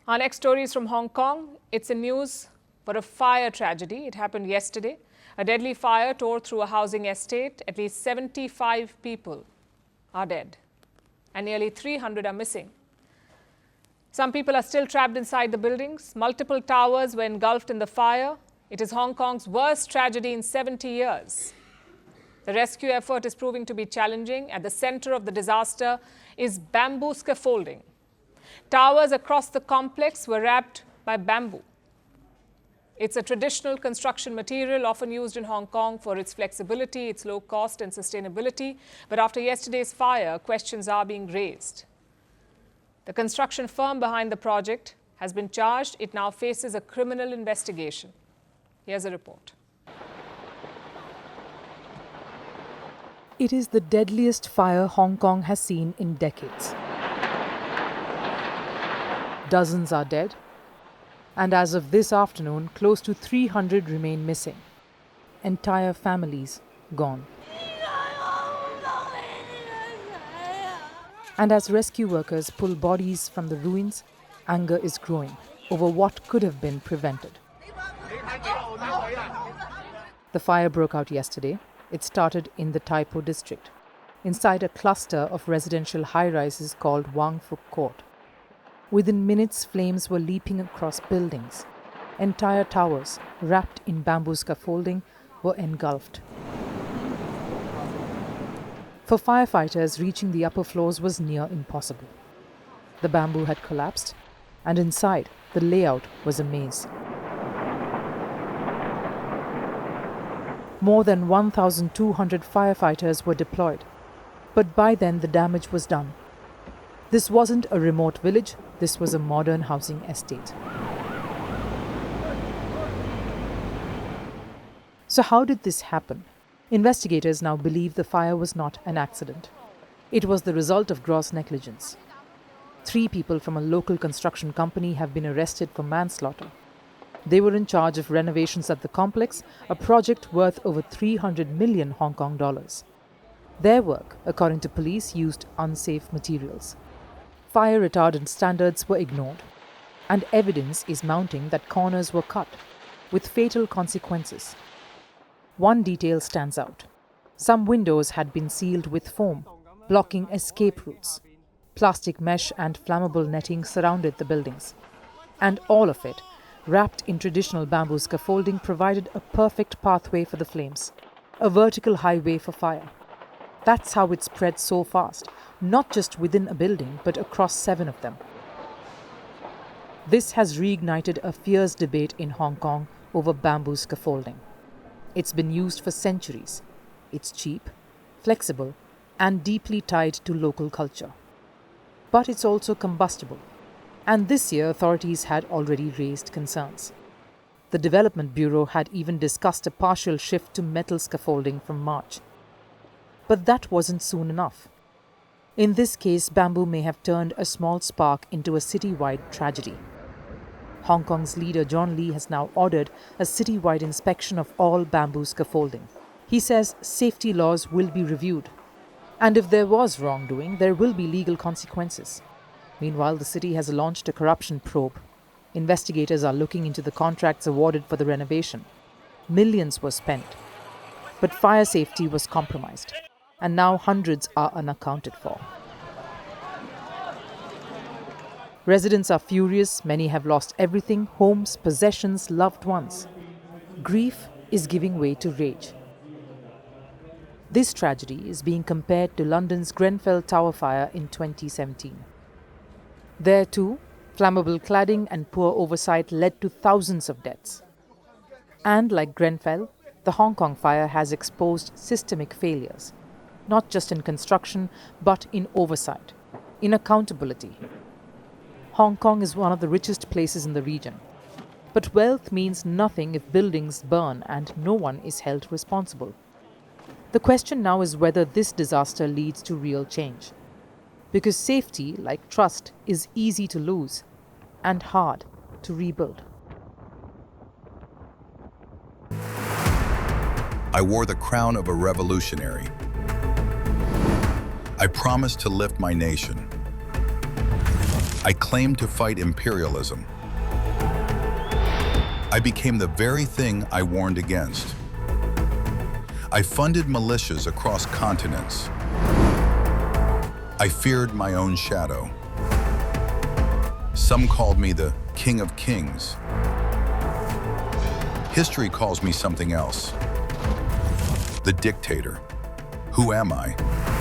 Our next story is from Hong Kong. It's in news for a fire tragedy. It happened yesterday. A deadly fire tore through a housing estate. At least 75 people are dead and nearly 300 are missing. Some people are still trapped inside the buildings. Multiple towers were engulfed in the fire. It is Hong Kong's worst tragedy in 70 years. The rescue effort is proving to be challenging. At the center of the disaster is bamboo scaffolding. Towers across the complex were wrapped by bamboo. It's a traditional construction material often used in Hong Kong for its flexibility, its low cost and sustainability. But after yesterday's fire, questions are being raised. The construction firm behind the project has been charged. It now faces a criminal investigation. Here's a report. It is the deadliest fire Hong Kong has seen in decades. Dozens are dead, and as of this afternoon, close to 300 remain missing. Entire families gone. And as rescue workers pull bodies from the ruins, anger is growing over what could have been prevented. The fire broke out yesterday. It started in the Tai Po district, inside a cluster of residential high-rises called Wang Fuk Court. Within minutes, flames were leaping across buildings. Entire towers, wrapped in bamboo scaffolding, were engulfed. For firefighters, reaching the upper floors was near impossible. The bamboo had collapsed, and inside, the layout was a maze. More than 1,200 firefighters were deployed, but by then the damage was done. This wasn't a remote village, this was a modern housing estate. So how did this happen? Investigators now believe the fire was not an accident. It was the result of gross negligence. 3 people from a local construction company have been arrested for manslaughter. They were in charge of renovations at the complex, a project worth over 300 million Hong Kong dollars. Their work, according to police, used unsafe materials. Fire retardant standards were ignored, and evidence is mounting that corners were cut, with fatal consequences. One detail stands out. Some windows had been sealed with foam, blocking escape routes. Plastic mesh and flammable netting surrounded the buildings. And all of it, wrapped in traditional bamboo scaffolding, provided a perfect pathway for the flames, a vertical highway for fire. That's how it spread so fast, not just within a building, but across 7 of them. This has reignited a fierce debate in Hong Kong over bamboo scaffolding. It's been used for centuries. It's cheap, flexible, and deeply tied to local culture. But it's also combustible. And this year, authorities had already raised concerns. The Development Bureau had even discussed a partial shift to metal scaffolding from March. But that wasn't soon enough. In this case, bamboo may have turned a small spark into a citywide tragedy. Hong Kong's leader John Lee has now ordered a citywide inspection of all bamboo scaffolding. He says safety laws will be reviewed. And if there was wrongdoing, there will be legal consequences. Meanwhile, the city has launched a corruption probe. Investigators are looking into the contracts awarded for the renovation. Millions were spent. But fire safety was compromised. And now hundreds are unaccounted for. Residents are furious. Many have lost everything: homes, possessions, loved ones. Grief is giving way to rage. This tragedy is being compared to London's Grenfell Tower fire in 2017. There too, flammable cladding and poor oversight led to thousands of deaths. And like Grenfell, the Hong Kong fire has exposed systemic failures, not just in construction, but in oversight, in accountability. Hong Kong is one of the richest places in the region. But wealth means nothing if buildings burn and no one is held responsible. The question now is whether this disaster leads to real change. Because safety, like trust, is easy to lose and hard to rebuild. I wore the crown of a revolutionary. I promised to lift my nation. I claimed to fight imperialism. I became the very thing I warned against. I funded militias across continents. I feared my own shadow. Some called me the King of Kings. History calls me something else. The dictator. Who am I?